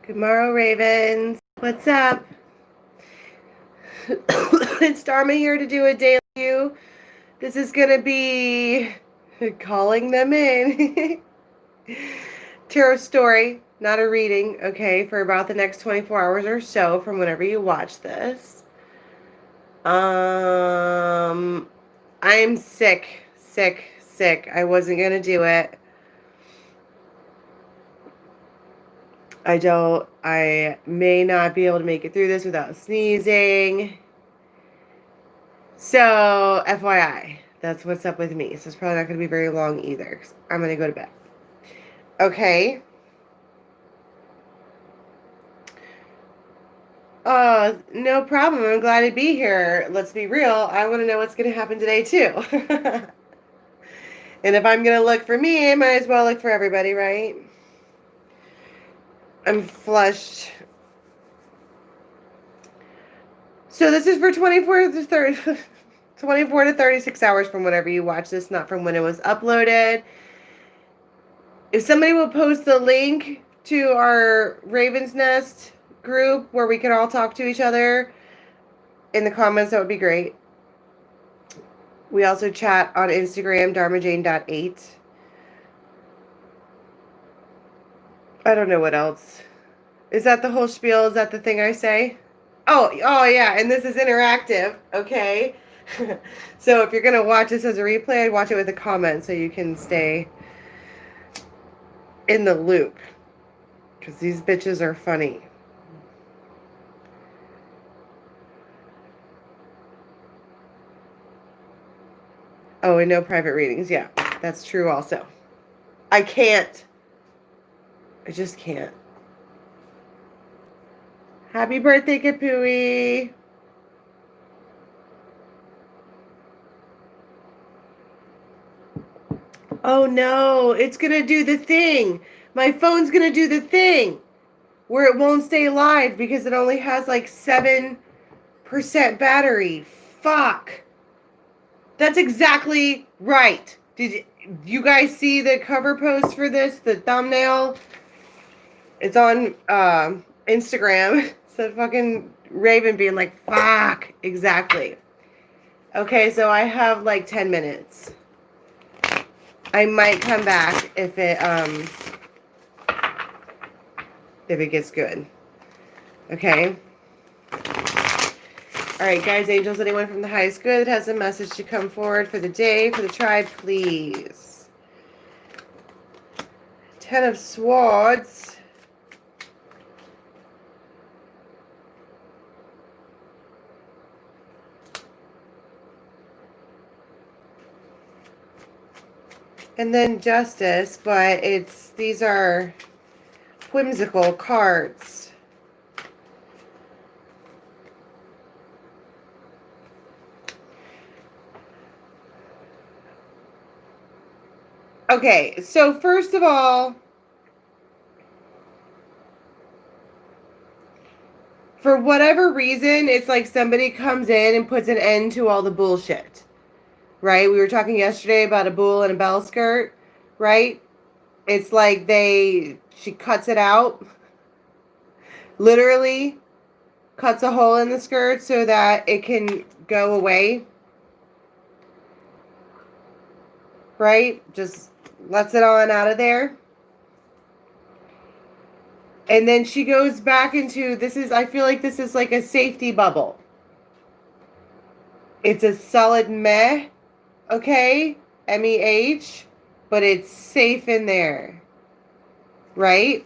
Good morrow, Ravens. What's up? It's Dharma here to do a daily review. This is going to be calling them in. Tarot story, not a reading, okay, for about the next 24 hours or so from whenever you watch this. I'm sick. I wasn't going to do it. I may not be able to make it through this without sneezing. So, FYI, that's what's up with me. So it's probably not going to be very long either. I'm going to go to bed. Okay. No problem. I'm glad to be here. Let's be real. I want to know what's going to happen today, too. And if I'm going to look for me, I might as well look for everybody, right? I'm flushed. So this is for 24 to 36 hours from whenever you watch this, not from when it was uploaded. If somebody will post the link to our Raven's Nest group where we can all talk to each other in the comments, that would be great. We also chat on Instagram, dharmajane.8. I don't know what else. Is that the whole spiel? Is that the thing I say? Oh yeah, and this is interactive, okay? So if you're going to watch this as a replay, I'd watch it with a comment so you can stay in the loop. Because these bitches are funny. Oh, and no private readings. Yeah, that's true also. I can't. I just can't. Happy birthday, Kapui. Oh no, it's going to do the thing. My phone's going to do the thing where it won't stay live because it only has like 7% battery. Fuck. That's exactly right. Did you guys see the cover post for this? The thumbnail? It's on Instagram. It's a fucking Raven being like, fuck. Exactly. Okay, so I have like 10 minutes. I might come back if it gets good. Okay. All right, guys, angels, anyone from the highest good that has a message to come forward for the day, for the tribe, please. 10 of Swords. And then Justice, but these are whimsical cards. Okay, so first of all, for whatever reason, it's like somebody comes in and puts an end to all the bullshit. Right? We were talking yesterday about a bull and a bell skirt, right? It's like she cuts it out. Literally cuts a hole in the skirt so that it can go away. Right? Just lets it on out of there. And then she goes back into, I feel like this is like a safety bubble. It's a solid meh, okay? MEH, but it's safe in there. Right?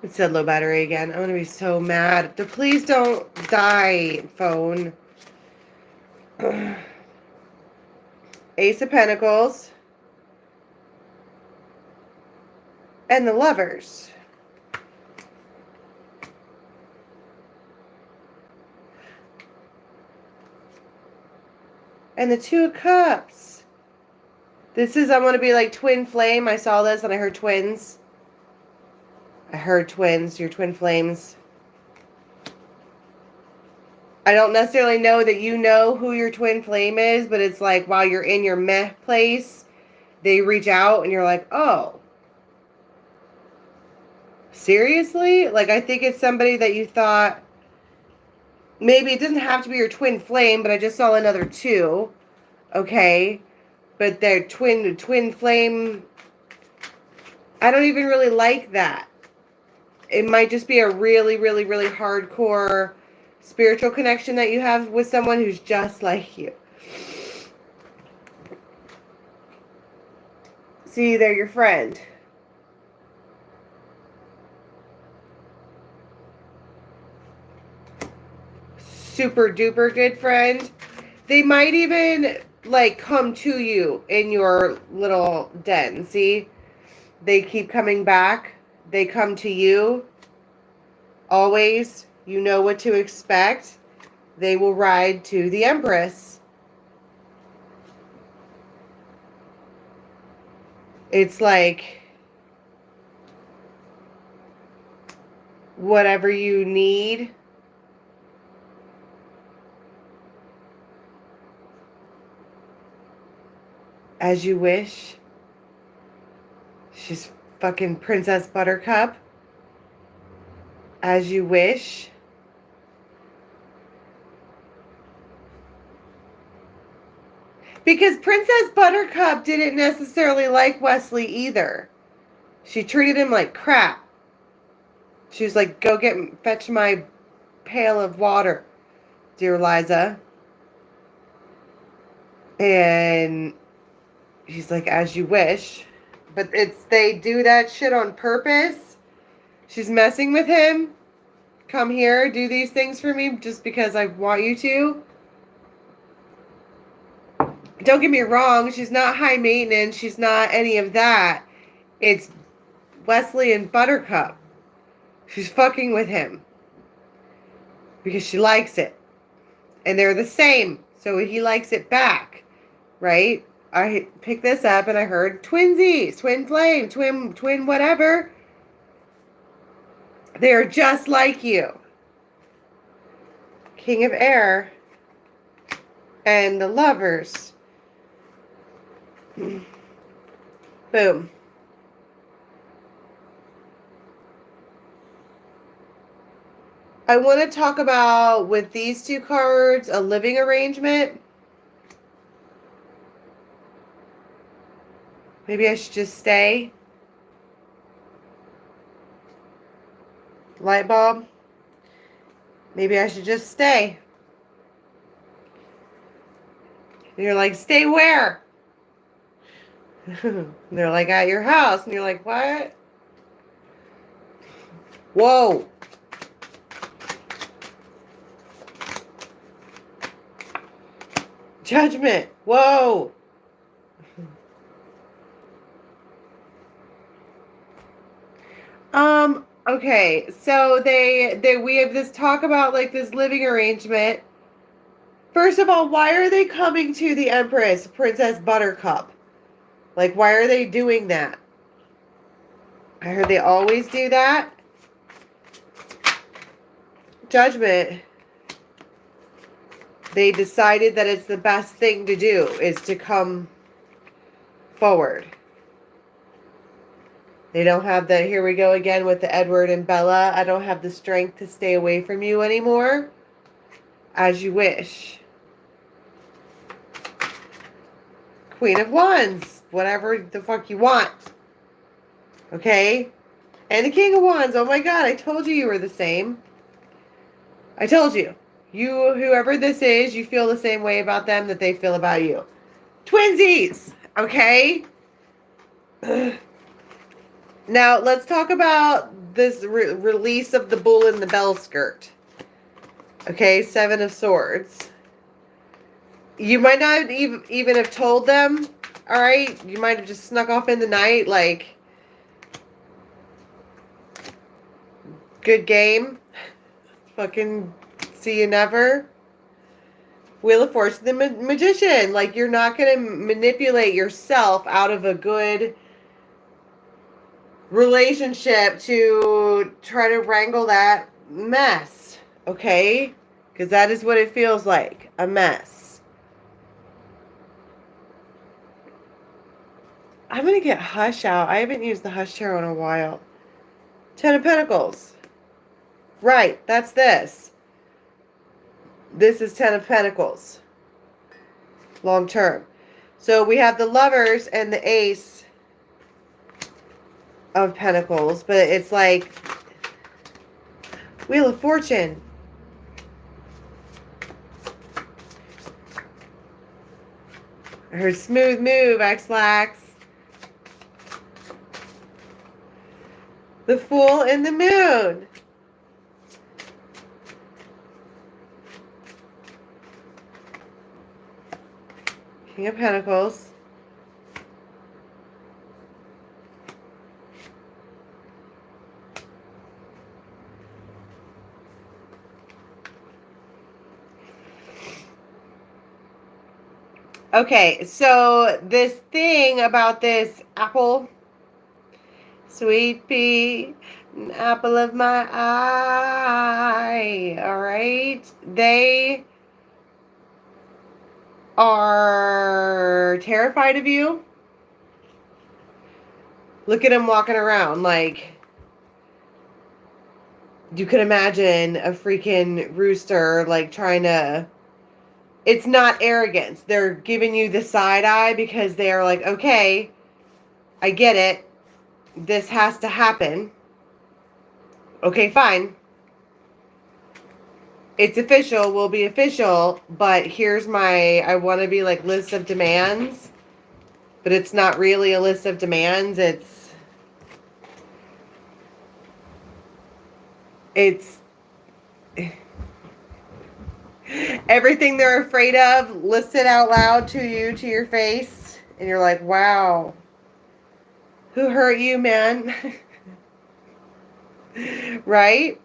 It said low battery again. I'm going to be so mad. Please don't die, phone. Ace of Pentacles. And the Lovers. And the Two of Cups. This is, I'm going to be like twin flame. I saw this and I heard twins. I heard twins, your twin flames. I don't necessarily know that you know who your twin flame is, but it's like while you're in your meh place, they reach out and you're like, oh. Seriously? Like, I think it's somebody that you thought, maybe it doesn't have to be your twin flame, but I just saw another two. Okay. But their twin flame, I don't even really like that. It might just be a really, really, really hardcore spiritual connection that you have with someone who's just like you. See, they're your friend. Super duper good friend. They might even like come to you in your little den. See? They keep coming back. They come to you. Always. You know what to expect. They will ride to the Empress. It's like whatever you need. As you wish. She's fucking Princess Buttercup. As you wish. Because Princess Buttercup didn't necessarily like Wesley either. She treated him like crap. She was like, go fetch my pail of water, dear Liza. And he's like, as you wish. But they do that shit on purpose. She's messing with him. Come here, do these things for me just because I want you to. Don't get me wrong, she's not high maintenance. She's not any of that. It's Wesley and Buttercup. She's fucking with him. Because she likes it. And they're the same. So he likes it back. Right? I picked this up and I heard twinsies, twin flame, twin whatever. They're just like you. King of Air. And the Lovers. Boom. I want to talk about, with these two cards, a living arrangement. Maybe I should just stay. Light bulb. Maybe I should just stay. And you're like, stay where? They're like, at your house. And you're like, what? Whoa. Judgment. Whoa. Okay, so we have this talk about like this living arrangement. First of all, why are they coming to the Empress, Princess Buttercup? Like, why are they doing that? I heard they always do that. Judgment. They decided that it's the best thing to do is to come forward. They don't have the, here we go again with the Edward and Bella. I don't have the strength to stay away from you anymore. As you wish. Queen of Wands. Whatever the fuck you want. Okay? And the King of Wands. Oh my God, I told you were the same. I told you. You, whoever this is, you feel the same way about them that they feel about you. Twinsies! Okay? Now, let's talk about this release of the bull in the bell skirt. Okay, Seven of Swords. You might not even have told them, alright? You might have just snuck off in the night, like, good game. Fucking see you never. Wheel of Fortune, the Magician. Like, you're not going to manipulate yourself out of a good relationship to try to wrangle that mess, okay? Because that is what it feels like, a mess. I'm going to get Hush out. I haven't used the Hush tarot in a while. Ten of Pentacles. Right, that's this. This is Ten of Pentacles. Long term. So we have the Lovers and the Ace of Pentacles, but it's like Wheel of Fortune. I heard smooth move, X-Lax. The Fool and the Moon. King of Pentacles. Okay, so this thing about this apple, sweet pea, an apple of my eye, all right? They are terrified of you. Look at them walking around like you could imagine a freaking rooster like trying to... It's not arrogance. They're giving you the side eye because they're like, okay, I get it. This has to happen. Okay, fine. It's official, will be official, but here's my, I want to be like list of demands, but it's not really a list of demands. It's everything they're afraid of listed out loud to you, to your face, and you're like, wow, who hurt you, man? Right?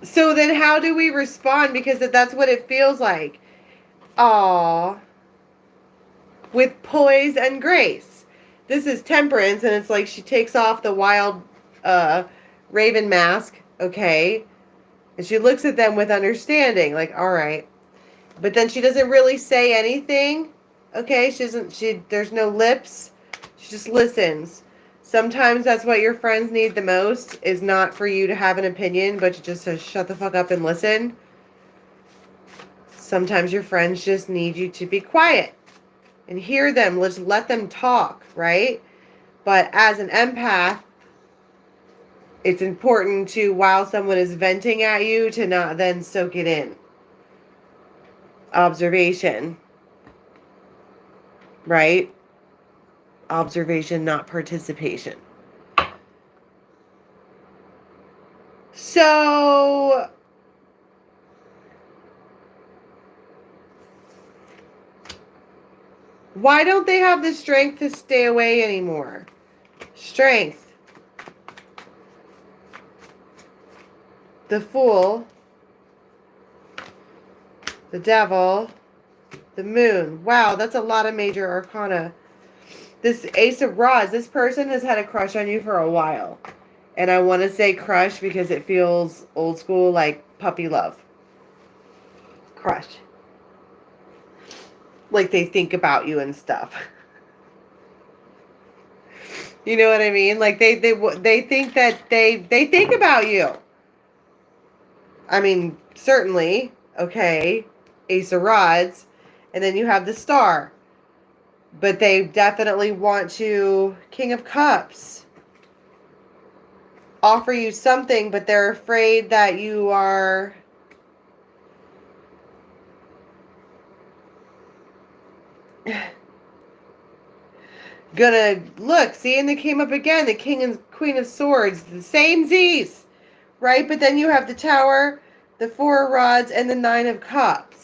So then how do we respond? Because that's what it feels like. Aww. With poise and grace. This is Temperance, and it's like she takes off the wild raven mask, okay? And she looks at them with understanding, like, all right. But then she doesn't really say anything, okay? There's no lips. She just listens. Sometimes that's what your friends need the most, is not for you to have an opinion, but just to shut the fuck up and listen. Sometimes your friends just need you to be quiet and hear them. Let's let them talk, right? But as an empath, it's important to, while someone is venting at you, to not then soak it in. Observation. Right? Observation, not participation. So, why don't they have the strength to stay away anymore? Strength. The Fool. The Devil. The Moon. Wow, that's a lot of major arcana. This Ace of Rods, this person has had a crush on you for a while. And I want to say crush because it feels old school, like puppy love. Crush. Like they think about you and stuff. You know what I mean? Like they think that they think about you. I mean, certainly, okay, Ace of Rods, and then you have the Star. But they definitely want to, King of Cups, offer you something, but they're afraid that you are gonna, look, see, and they came up again, the King and Queen of Swords, the same Z's, right? But then you have the Tower, the Four of Rods, and the Nine of Cups.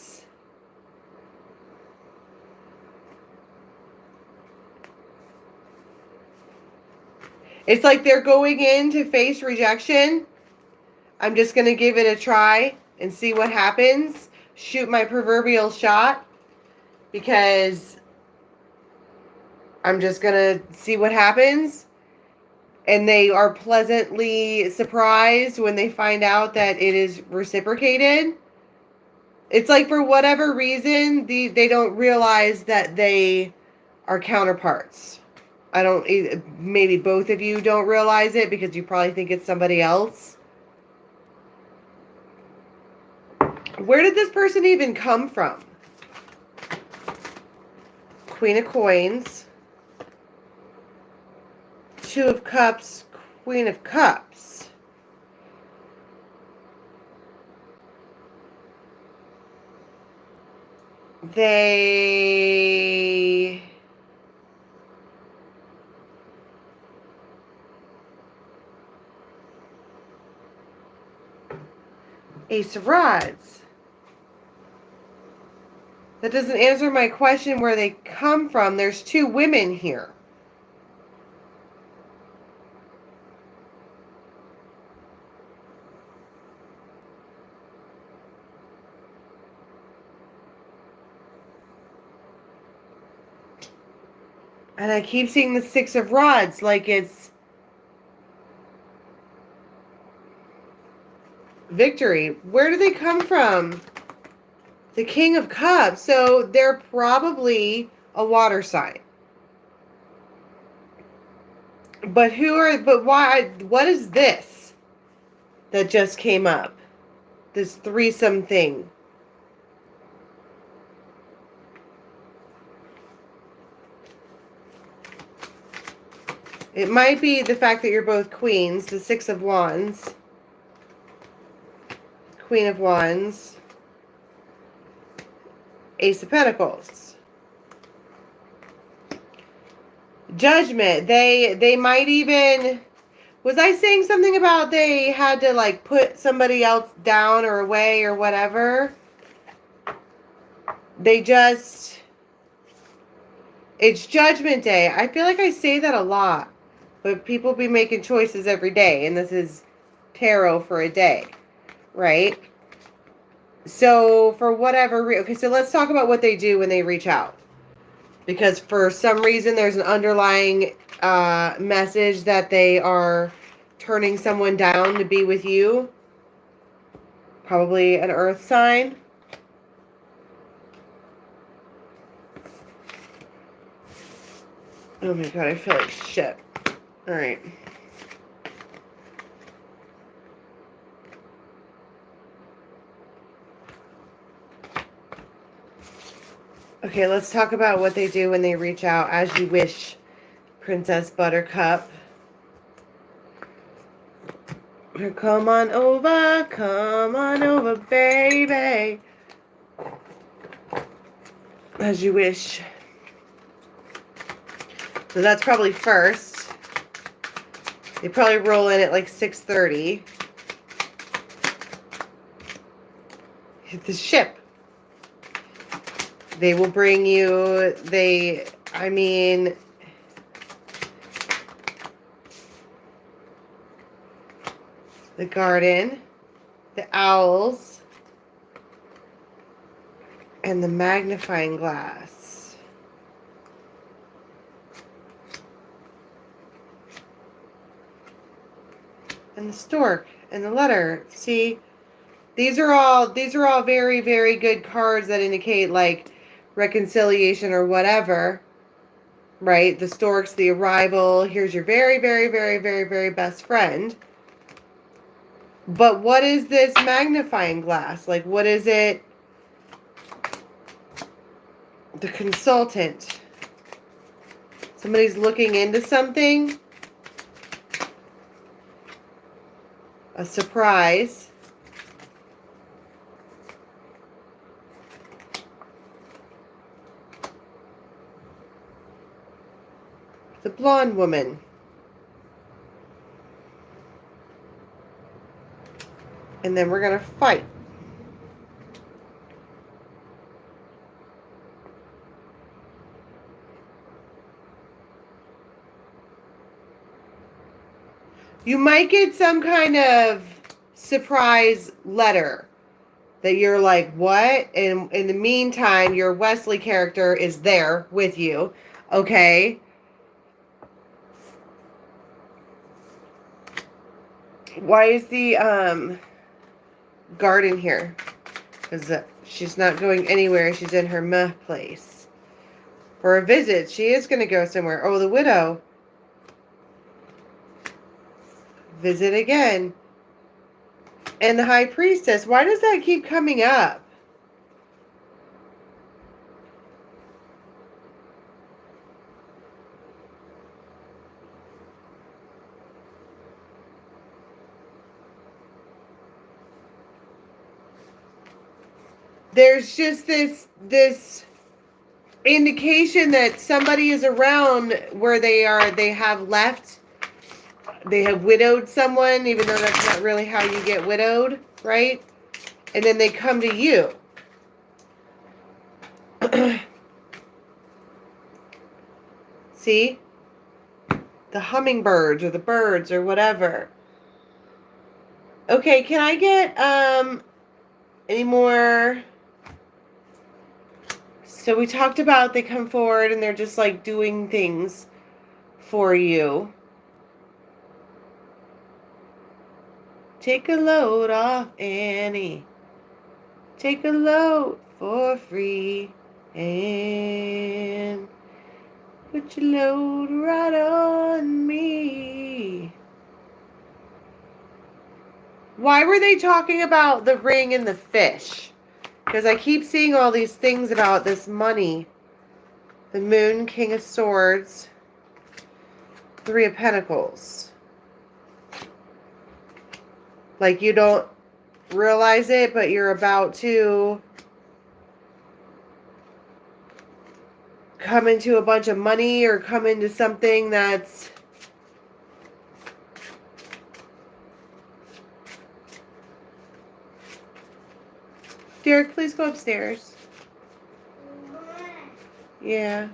It's like they're going in to face rejection. I'm just going to give it a try and see what happens. Shoot my proverbial shot. Because I'm just going to see what happens. And they are pleasantly surprised when they find out that it is reciprocated. It's like for whatever reason, they don't realize that they are counterparts. I don't, maybe both of you don't realize it because you probably think it's somebody else. Where did this person even come from? Queen of Coins, Two of Cups, Queen of Cups. They... Ace of Rods. That doesn't answer my question where they come from. There's two women here. And I keep seeing the Six of Rods like it's victory. Where do they come from? The King of Cups. So they're probably a water sign. But why, what is this that just came up? This threesome thing. It might be the fact that you're both queens, the Six of Wands, Queen of Wands, Ace of Pentacles. Judgment. They might even... Was I saying something about they had to like put somebody else down or away or whatever? They just... It's Judgment Day. I feel like I say that a lot. But people be making choices every day. And this is tarot for a day. Right? So, for whatever reason... Okay, so let's talk about what they do when they reach out. Because for some reason, there's an underlying message that they are turning someone down to be with you. Probably an earth sign. Oh my god, I feel like shit. Alright. Okay, let's talk about what they do when they reach out. As you wish, Princess Buttercup. Come on over, baby. As you wish. So that's probably first. They probably roll in at like 6:30. Hit the ship. They will bring you, the garden, the owls, and the magnifying glass. And the stork and the letter. See, these are all very, very good cards that indicate like reconciliation or whatever, right? The stork's the arrival. Here's your very, very, very, very, very best friend. But what is this magnifying glass? Like, what is it? The consultant. Somebody's looking into something. A surprise. The blonde woman. And then we're going to fight. You might get some kind of surprise letter that you're like, what? And in the meantime, your Wesley character is there with you. Okay? Why is the garden here? Because she's not going anywhere. She's in her place. For a visit, she is going to go somewhere. Oh, the widow. Visit again. And the High Priestess. Why does that keep coming up? There's just this indication that somebody is around where they have widowed someone, even though that's not really how you get widowed, right? And then they come to you. See? The hummingbirds or the birds or whatever. Okay, can I get any more? So we talked about they come forward and they're just like doing things for you. Take a load off Annie. Take a load for free. And put your load right on me. Why were they talking about the ring and the fish? Because I keep seeing all these things about this money. The Moon, King of Swords, Three of Pentacles. Like you don't realize it, but you're about to come into a bunch of money or come into something that's Derek, please go upstairs. Yeah.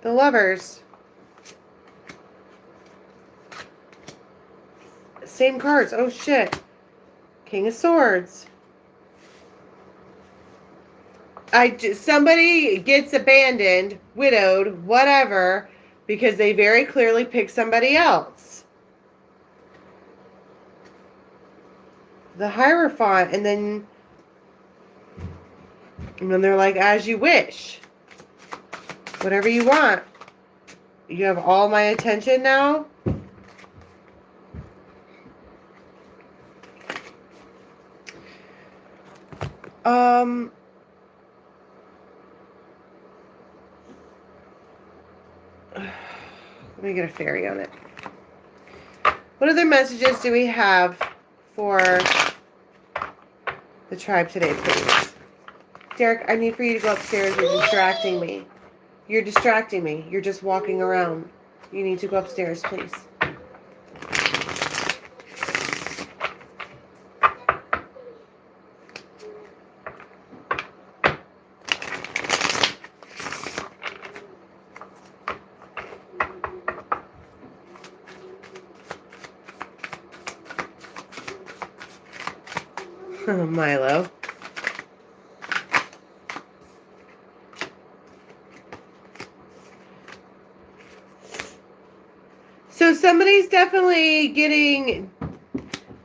The Lovers. Same cards. Oh, shit. King of Swords. Somebody gets abandoned, widowed, whatever, because they very clearly picked somebody else. The Hierophant, and then they're like, as you wish. Whatever you want. You have all my attention now. Let me get a fairy on it. What other messages do we have for the tribe today, please? Derek, I need for you to go upstairs. You're distracting me. You're distracting me. You're just walking around. You need to go upstairs, please. Milo. So somebody's definitely getting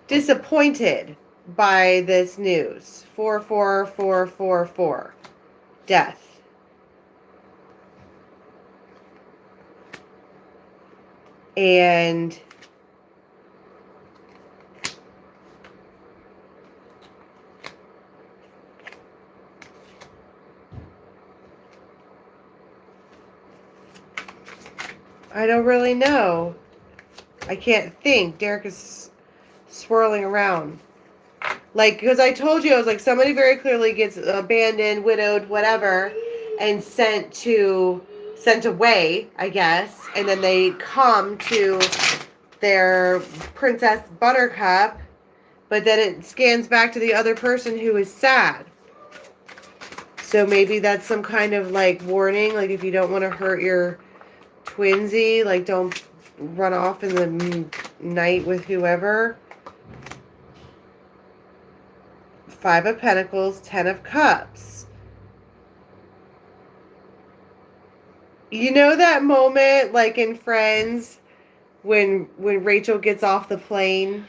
disappointed by this news. 44444. Death. And I don't really know. I can't think. Derek is swirling around. Like, because I told you, I was like, somebody very clearly gets abandoned, widowed, whatever, and sent away, I guess. And then they come to their Princess Buttercup, but then it scans back to the other person who is sad. So maybe that's some kind of, like, warning. Like, if you don't want to hurt your twinsy, like, don't run off in the night with whoever. 5 of Pentacles, 10 of Cups. You know that moment, like in Friends, when Rachel gets off the plane?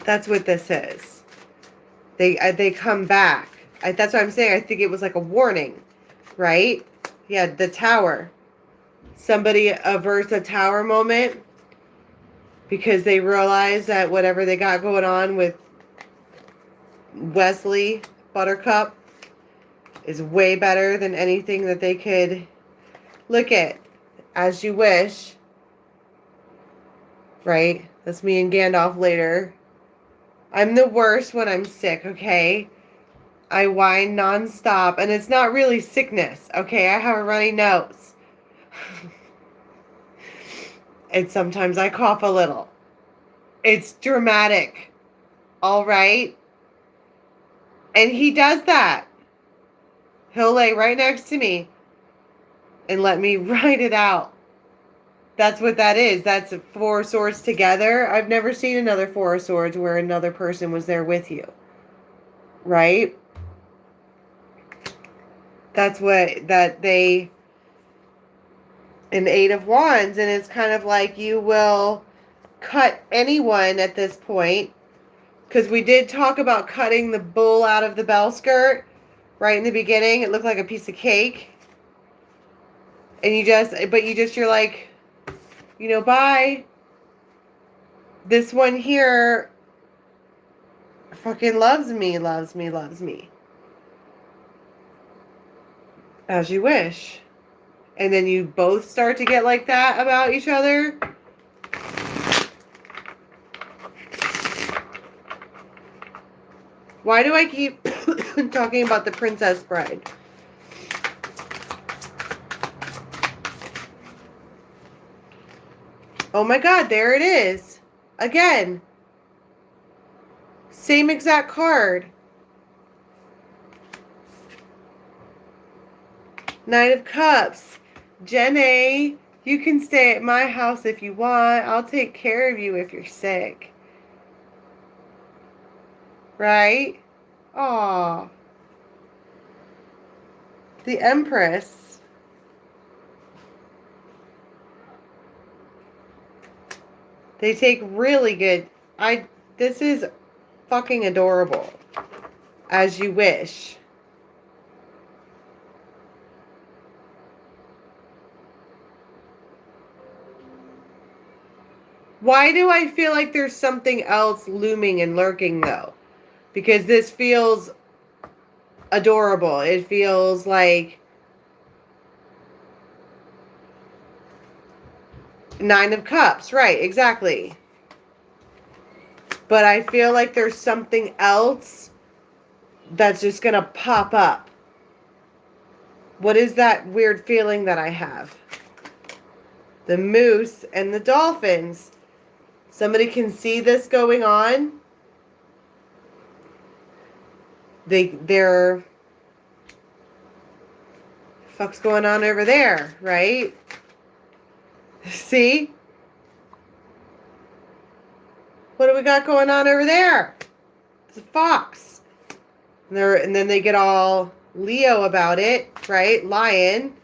That's what this is. They come back. That's what I'm saying. I think it was like a warning, right? Yeah, the Tower. Somebody averts a tower moment because they realize that whatever they got going on with Wesley Buttercup is way better than anything that they could look at. As you wish. Right? That's me and Gandalf later. I'm the worst when I'm sick, okay? I whine nonstop, and it's not really sickness, okay? I have a runny nose. And sometimes I cough a little. It's dramatic. All right? And he does that. He'll lay right next to me and let me write it out. That's what that is. That's Four of Swords together. I've never seen another Four of Swords where another person was there with you. Right? That's what an Eight of Wands, and it's kind of like you will cut anyone at this point, because we did talk about cutting the bull out of the bell skirt right in the beginning. It looked like a piece of cake, and you're like, bye. This one here fucking loves me. As you wish. And then you both start to get like that about each other. Why do I keep talking about the Princess Bride? Oh my God, there it is. Again. Same exact card. Knight of Cups. Jenny, you can stay at my house if you want. I'll take care of you if you're sick. Right? Aw. The Empress. They take really good. This is fucking adorable. As you wish. Why do I feel like there's something else looming and lurking, though? Because this feels adorable. It feels like Nine of Cups. Right, exactly. But I feel like there's something else that's just going to pop up. What is that weird feeling that I have? The moose and the dolphins. Somebody can see this going on. They're fuck's going on over there, right? See? What do we got going on over there? It's a fox. And then they get all Leo about it, right? Lion.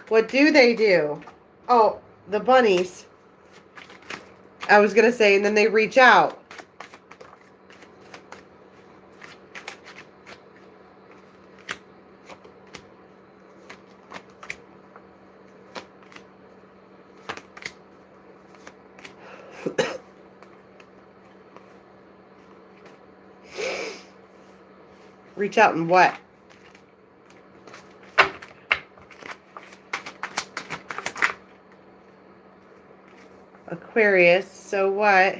What do they do? Oh, the bunnies. I was going to say, and then they reach out. Reach out and what? Aquarius, so what?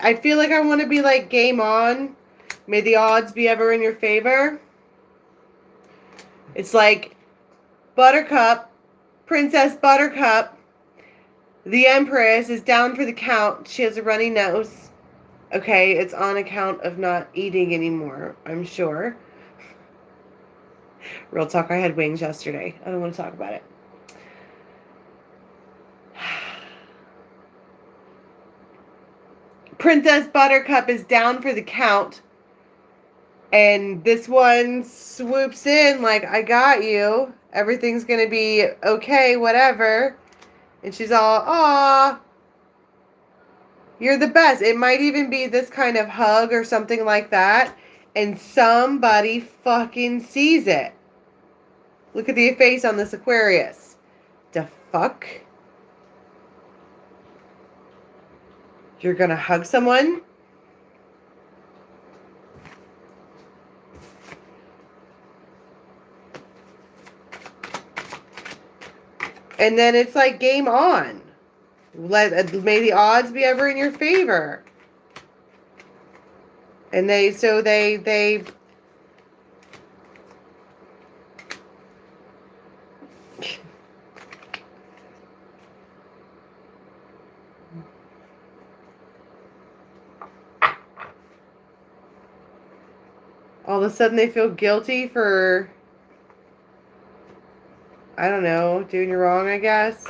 I feel like I want to be like, game on. May the odds be ever in your favor. It's like Buttercup, Princess Buttercup, the Empress is down for the count. She has a runny nose. Okay, it's on account of not eating anymore, I'm sure. Real talk, I had wings yesterday. I don't want to talk about it. Princess Buttercup is down for the count. And this one swoops in like, I got you. Everything's going to be okay, whatever. And she's all, aw. You're the best. It might even be this kind of hug or something like that. And somebody fucking sees it. Look at the face on this Aquarius. The fuck? You're gonna hug someone? And then it's like game on. May the odds be ever in your favor. And they all of a sudden they feel guilty for, I don't know, doing you wrong, I guess.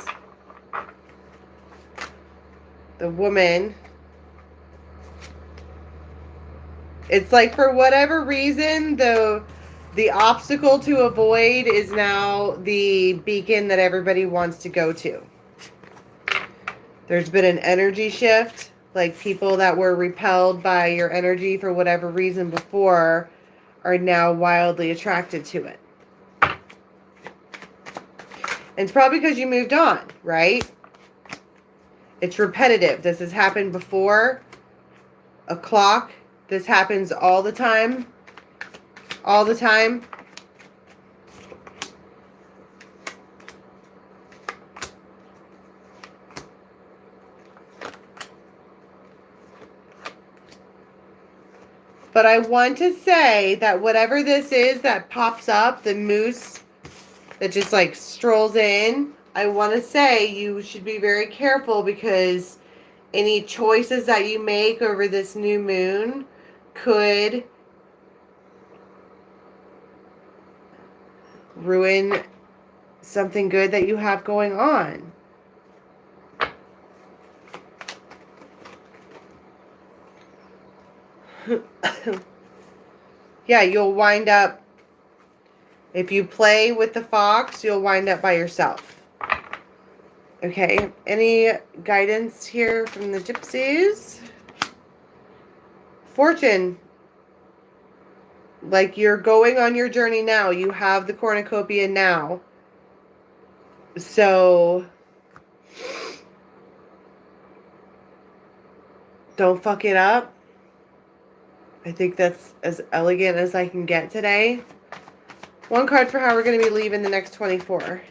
The woman. It's like for whatever reason, the obstacle to avoid is now the beacon that everybody wants to go to. There's been an energy shift. Like people that were repelled by your energy for whatever reason before are now wildly attracted to it. And it's probably because you moved on, right? It's repetitive. This has happened before. A clock. This happens all the time. All the time. But I want to say that whatever this is that pops up, the moose that just like strolls in, I want to say you should be very careful because any choices that you make over this new moon could ruin something good that you have going on. Yeah, you'll wind up, if you play with the fox, you'll wind up by yourself. Okay, any guidance here from the gypsies? Fortune. Like you're going on your journey now. You have the cornucopia now. So don't fuck it up. I think that's as elegant as I can get today. One card for how we're going to be leaving the next 24.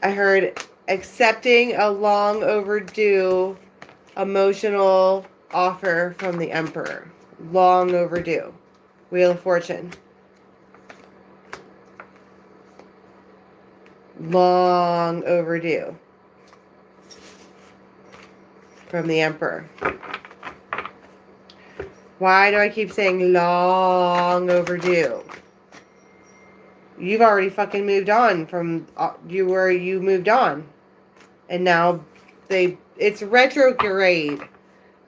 I heard accepting a long overdue emotional offer from the Emperor. Long overdue. Wheel of Fortune. Long overdue from the Emperor. Why do I keep saying long overdue? You've already fucking moved on from you moved on. And now it's retrograde.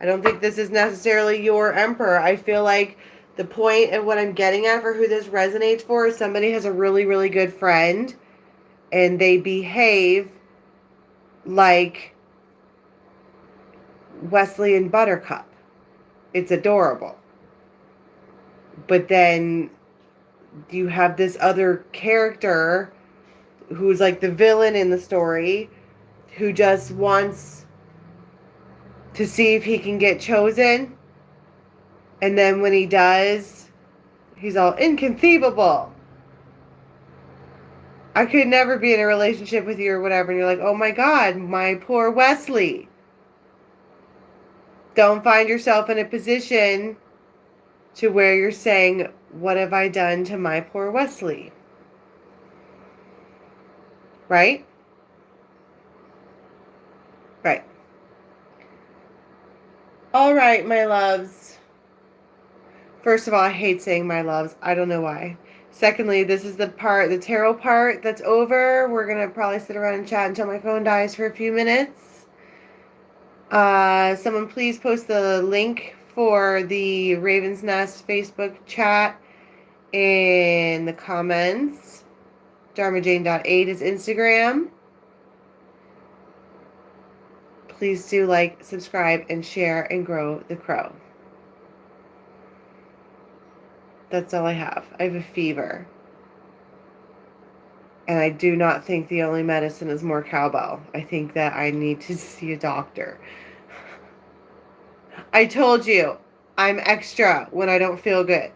I don't think this is necessarily your Emperor. I feel like the point of what I'm getting at for who this resonates for is somebody has a really, really good friend and they behave like Wesley and Buttercup. It's adorable. But then you have this other character who's like the villain in the story who just wants to see if he can get chosen. And then when he does, he's all inconceivable. I could never be in a relationship with you or whatever. And you're like, oh my God, my poor Wesley. Don't find yourself in a position to where you're saying, what have I done to my poor Wesley? Right? Right. All right, my loves. First of all, I hate saying my loves. I don't know why. Secondly, this is the tarot part that's over. We're going to probably sit around and chat until my phone dies for a few minutes. Someone please post the link for the Raven's Nest Facebook chat in the comments. Dharmajane.8 is Instagram. please do like, subscribe, and share, and grow the crow. That's all I have. I have a fever. And I do not think the only medicine is more cowbell. I think that I need to see a doctor. I told you, I'm extra when I don't feel good.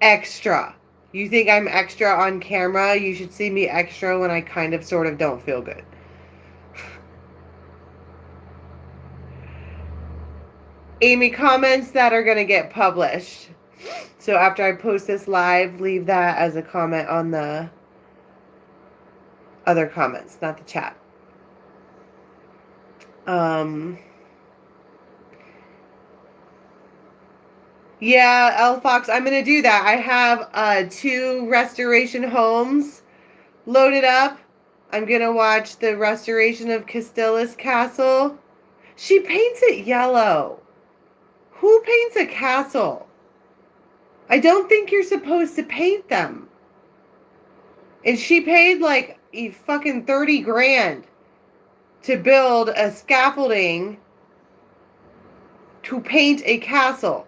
Extra. You think I'm extra on camera? You should see me extra when I kind of sort of don't feel good. Amy, comments that are going to get published. So after I post this live, leave that as a comment on the other comments, not the chat. Yeah, L Fox, I'm going to do that. I have 2 restoration homes loaded up. I'm going to watch the restoration of Castellas Castle. She paints it yellow. Who paints a castle? I don't think you're supposed to paint them. And she paid like fucking 30 grand to build a scaffolding to paint a castle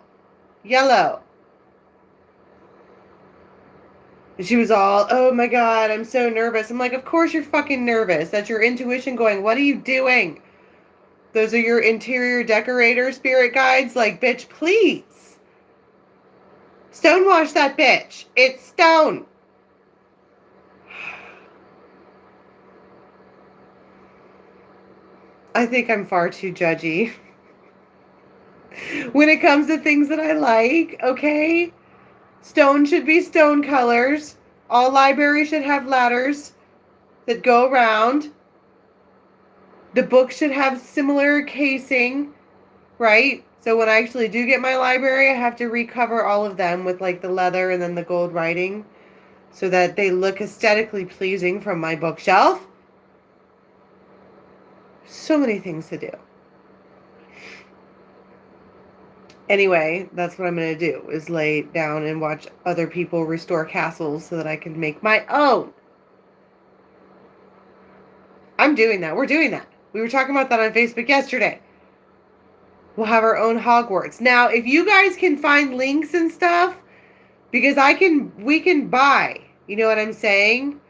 yellow. And she was all, oh my God, I'm so nervous. I'm like, of course you're fucking nervous. That's your intuition going, what are you doing? Those are your interior decorator spirit guides. Like, bitch, please. Stonewash that bitch. It's stone. I think I'm far too judgy. When it comes to things that I like, okay? Stone should be stone colors. All libraries should have ladders that go around. The book should have similar casing, right? So when I actually do get my library, I have to recover all of them with like the leather and then the gold writing so that they look aesthetically pleasing from my bookshelf. So many things to do. Anyway, that's what I'm going to do, is lay down and watch other people restore castles so that I can make my own. I'm doing that. We're doing that. We were talking about that on Facebook yesterday. We'll have our own Hogwarts. Now, if you guys can find links and stuff, because we can buy, you know what I'm saying?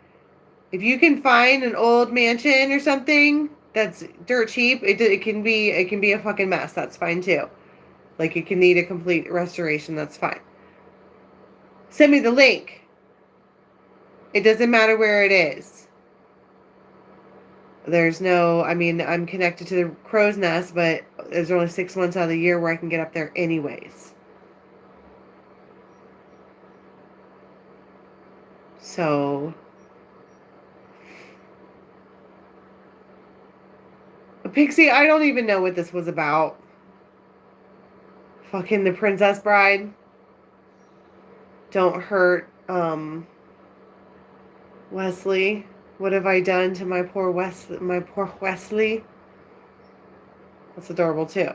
If you can find an old mansion or something that's dirt cheap, it can be a fucking mess. That's fine too. Like, it can need a complete restoration. That's fine. Send me the link. It doesn't matter where it is. There's no, I mean, I'm connected to the crow's nest, but there's only 6 months out of the year where I can get up there anyways. So, Pixie, I don't even know what this was about. Fucking the Princess Bride. Don't hurt, Wesley. What have I done to my poor Wesley? That's adorable too.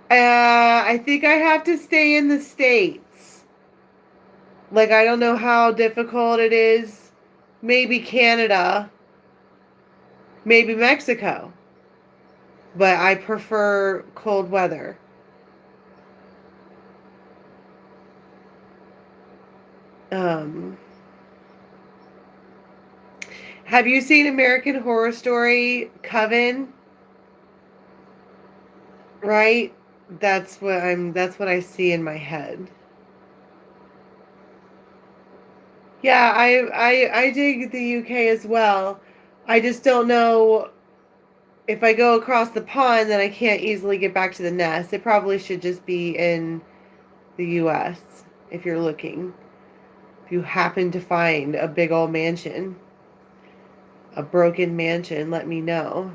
I think I have to stay in the States. Like, I don't know how difficult it is. Maybe Canada. Maybe Mexico. But I prefer cold weather. Have you seen American Horror Story Coven? Right? That's what I see in my head. Yeah, I dig the UK as well. I just don't know if I go across the pond, then I can't easily get back to the nest. It probably should just be in the US if you're looking. If you happen to find a big old mansion, a broken mansion, let me know.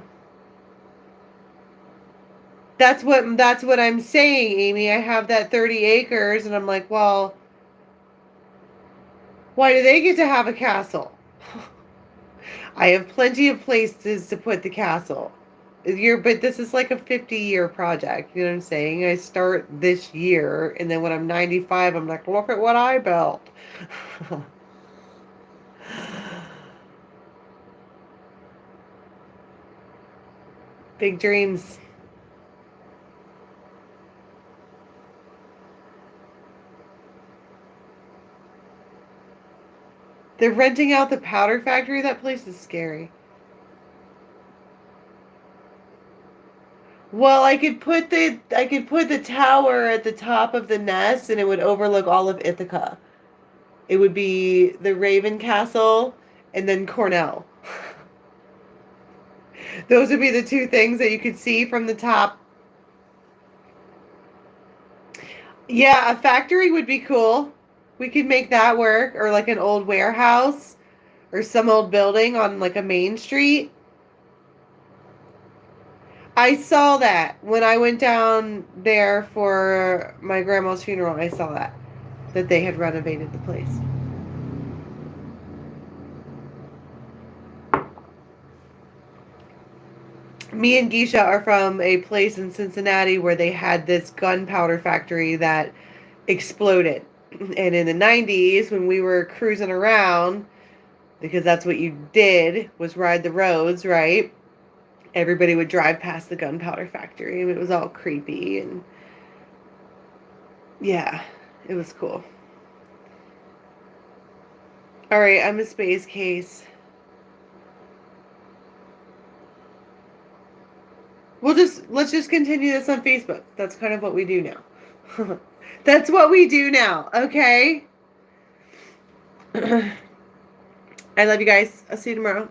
That's what I'm saying, Amy. I have that 30 acres and I'm like, well, why do they get to have a castle? I have plenty of places to put the castle. But this is like a 50-year project. You know what I'm saying? I start this year, and then when I'm 95, I'm like, look at what I built. Big dreams. They're renting out the powder factory. That place is scary. Well, I could put the tower at the top of the nest and it would overlook all of Ithaca. It would be the Raven Castle and then Cornell. Those would be the two things that you could see from the top. Yeah, a factory would be cool. We could make that work, or like an old warehouse or some old building on like a main street. I saw that when I went down there for my grandma's funeral. I saw that they had renovated the place. Me and Geisha are from a place in Cincinnati where they had this gunpowder factory that exploded. And in the 90s, when we were cruising around, because that's what you did, was ride the roads, right? Everybody would drive past the gunpowder factory, and it was all creepy. And yeah, it was cool. All right, I'm a space case. Let's just continue this on Facebook. That's kind of what we do now. That's what we do now, okay? I love you guys. I'll see you tomorrow.